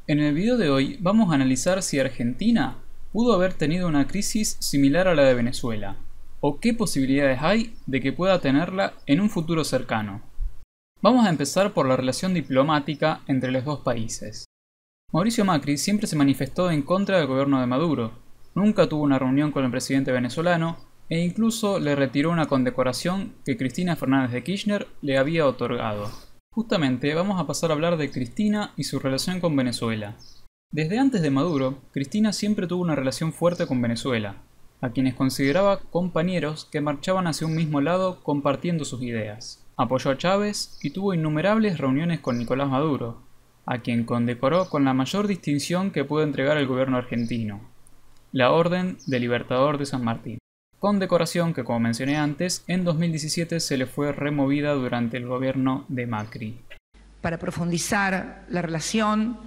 En el video de hoy vamos a analizar si Argentina pudo haber tenido una crisis similar a la de Venezuela, o qué posibilidades hay de que pueda tenerla en un futuro cercano. Vamos a empezar por la relación diplomática entre los dos países. Mauricio Macri siempre se manifestó en contra del gobierno de Maduro, nunca tuvo una reunión con el presidente venezolano e incluso le retiró una condecoración que Cristina Fernández de Kirchner le había otorgado. Justamente vamos a pasar a hablar de Cristina y su relación con Venezuela. Desde antes de Maduro, Cristina siempre tuvo una relación fuerte con Venezuela, a quienes consideraba compañeros que marchaban hacia un mismo lado compartiendo sus ideas. Apoyó a Chávez y tuvo innumerables reuniones con Nicolás Maduro, a quien condecoró con la mayor distinción que puede entregar el gobierno argentino, la Orden de Libertador de San Martín. Condecoración que, como mencioné antes, en 2017 se le fue removida durante el gobierno de Macri. Para profundizar la relación,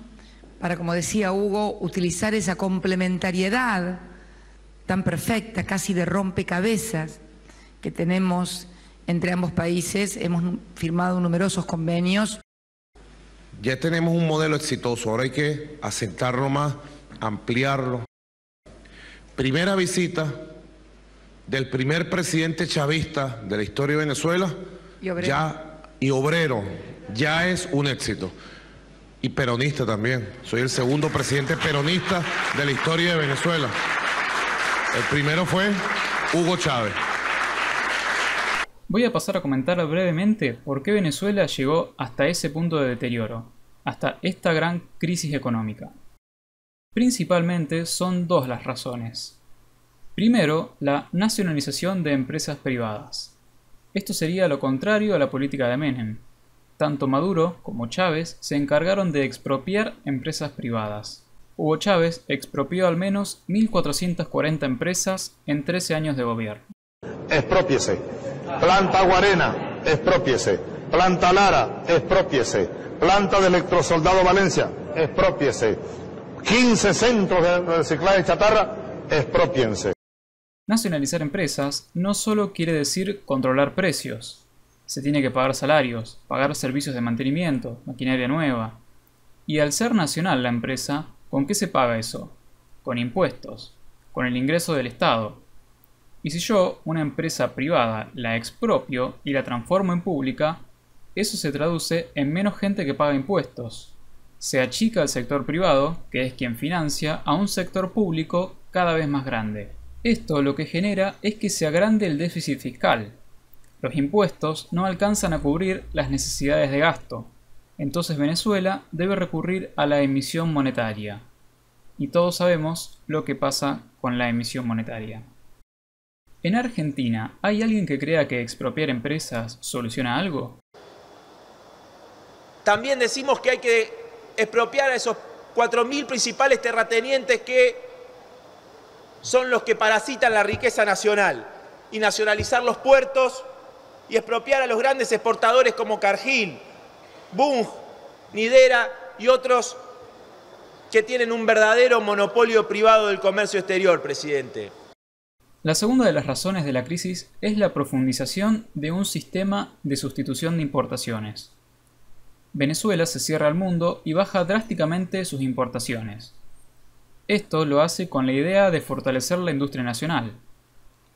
para, como decía Hugo, utilizar esa complementariedad tan perfecta, casi de rompecabezas, que tenemos entre ambos países, hemos firmado numerosos convenios. Ya tenemos un modelo exitoso, ahora hay que asentarlo más, ampliarlo. Primera visita del primer presidente chavista de la historia de Venezuela y obrero, ya es un éxito. Y peronista también, soy el segundo presidente peronista de la historia de Venezuela. El primero fue Hugo Chávez. Voy a pasar a comentar brevemente por qué Venezuela llegó hasta ese punto de deterioro, hasta esta gran crisis económica. Principalmente son dos las razones. Primero, la nacionalización de empresas privadas. Esto sería lo contrario a la política de Menem. Tanto Maduro como Chávez se encargaron de expropiar empresas privadas. Hugo Chávez expropió al menos 1.440 empresas en 13 años de gobierno. Exprópiese. Planta Guarena, exprópiese. Planta Lara, exprópiese. Planta de Electrosoldado Valencia, expropiese. 15 centros de reciclaje de chatarra, expropiense. Nacionalizar empresas no solo quiere decir controlar precios. Se tiene que pagar salarios, pagar servicios de mantenimiento, maquinaria nueva. Y al ser nacional la empresa, ¿con qué se paga eso? Con impuestos, con el ingreso del Estado. Y si yo, una empresa privada, la expropio y la transformo en pública, eso se traduce en menos gente que paga impuestos. Se achica el sector privado, que es quien financia, a un sector público cada vez más grande. Esto lo que genera es que se agrande el déficit fiscal. Los impuestos no alcanzan a cubrir las necesidades de gasto. Entonces Venezuela debe recurrir a la emisión monetaria. Y todos sabemos lo que pasa con la emisión monetaria. ¿En Argentina hay alguien que crea que expropiar empresas soluciona algo? También decimos que hay que expropiar a esos 4.000 principales terratenientes que son los que parasitan la riqueza nacional, y nacionalizar los puertos y expropiar a los grandes exportadores como Cargill, Bunge, Nidera y otros que tienen un verdadero monopolio privado del comercio exterior, presidente. La segunda de las razones de la crisis es la profundización de un sistema de sustitución de importaciones. Venezuela se cierra al mundo y baja drásticamente sus importaciones. Esto lo hace con la idea de fortalecer la industria nacional,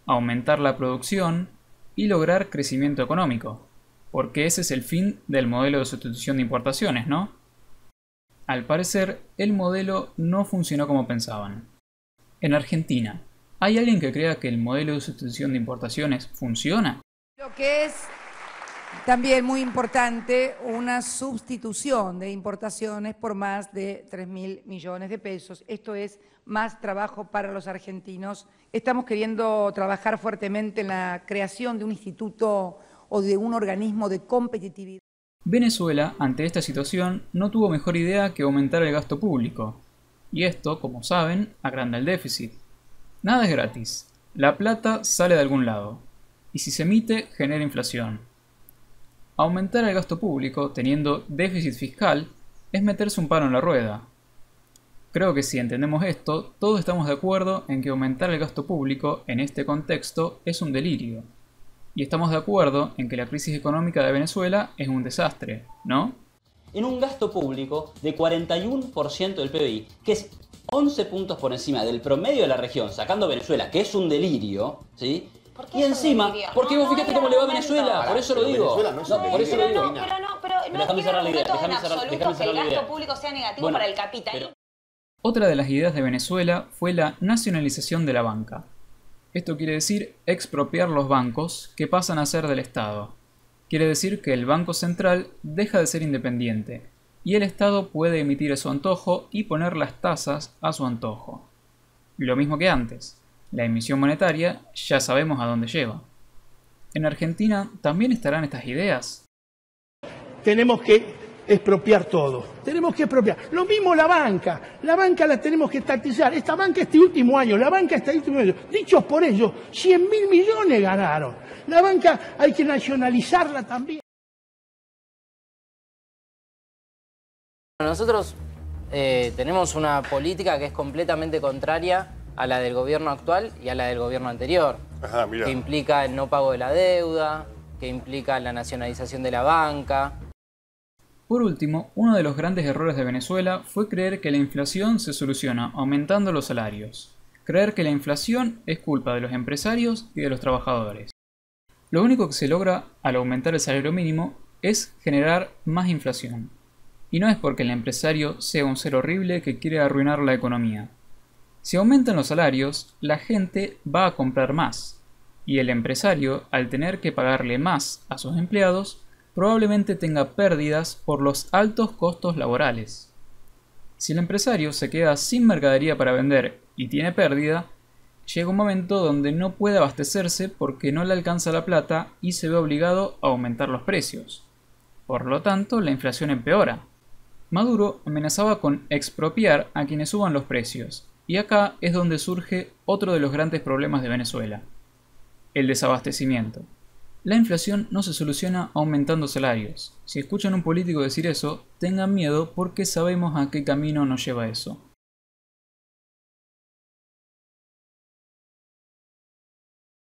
aumentar la producción y lograr crecimiento económico, porque ese es el fin del modelo de sustitución de importaciones, ¿no? Al parecer, el modelo no funcionó como pensaban. En Argentina, ¿hay alguien que crea que el modelo de sustitución de importaciones funciona? Lo que es también muy importante, una sustitución de importaciones por más de 3.000 millones de pesos. Esto es más trabajo para los argentinos. Estamos queriendo trabajar fuertemente en la creación de un instituto o de un organismo de competitividad. Venezuela, ante esta situación, no tuvo mejor idea que aumentar el gasto público. Y esto, como saben, agranda el déficit. Nada es gratis. La plata sale de algún lado. Y si se emite, genera inflación. Aumentar el gasto público, teniendo déficit fiscal, es meterse un palo en la rueda. Creo que si entendemos esto, todos estamos de acuerdo en que aumentar el gasto público en este contexto es un delirio. Y estamos de acuerdo en que la crisis económica de Venezuela es un desastre, ¿no? en un gasto público de 41% del PBI, que es 11 puntos por encima del promedio de la región, sacando Venezuela, que es un delirio, ¿sí? ¿Por Y encima, porque vos fíjate cómo le va a Venezuela, por eso lo digo. Por eso lo digo. Pero no Déjame cerrar la idea, déjame déjame cerrar que la el idea. gasto público sea negativo Bueno, para el capital. Otra de las ideas de Venezuela fue la nacionalización de la banca. Esto quiere decir expropiar los bancos que pasan a ser del Estado. Quiere decir que el Banco Central deja de ser independiente y el Estado puede emitir a su antojo y poner las tasas a su antojo. Lo mismo que antes, la emisión monetaria ya sabemos a dónde lleva. ¿En Argentina también estarán estas ideas? Tenemos que expropiar todo, tenemos que expropiar. Lo mismo la banca la tenemos que estatizar. Esta banca este último año, dichos por ellos, 100.000 millones ganaron. La banca hay que nacionalizarla también. Nosotros tenemos una política que es completamente contraria a la del gobierno actual y a la del gobierno anterior, que implica el no pago de la deuda, que implica la nacionalización de la banca. Por último, uno de los grandes errores de Venezuela fue creer que la inflación se soluciona aumentando los salarios. Creer que la inflación es culpa de los empresarios y de los trabajadores. Lo único que se logra al aumentar el salario mínimo es generar más inflación. Y no es porque el empresario sea un ser horrible que quiere arruinar la economía. Si aumentan los salarios, la gente va a comprar más. Y el empresario, al tener que pagarle más a sus empleados, probablemente tenga pérdidas por los altos costos laborales. Si el empresario se queda sin mercadería para vender y tiene pérdida, llega un momento donde no puede abastecerse porque no le alcanza la plata y se ve obligado a aumentar los precios. Por lo tanto, la inflación empeora. Maduro amenazaba con expropiar a quienes suban los precios, y acá es donde surge otro de los grandes problemas de Venezuela: el desabastecimiento. La inflación no se soluciona aumentando salarios. Si escuchan a un político decir eso, tengan miedo porque sabemos a qué camino nos lleva eso.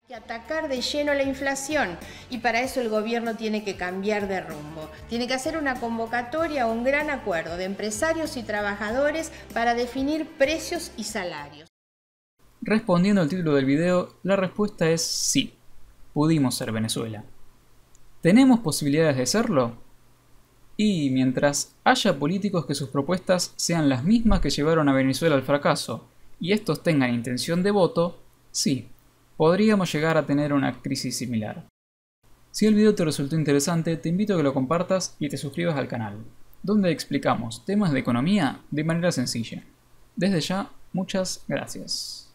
Que atacar de lleno la inflación, y para eso el gobierno tiene que cambiar de rumbo. Tiene que hacer una convocatoria a un gran acuerdo de empresarios y trabajadores para definir precios y salarios. Respondiendo al título del video, la respuesta es sí. Pudimos ser Venezuela. ¿Tenemos posibilidades de serlo? Y mientras haya políticos que sus propuestas sean las mismas que llevaron a Venezuela al fracaso, y estos tengan intención de voto, sí, podríamos llegar a tener una crisis similar. Si el video te resultó interesante, te invito a que lo compartas y te suscribas al canal, donde explicamos temas de economía de manera sencilla. Desde ya, muchas gracias.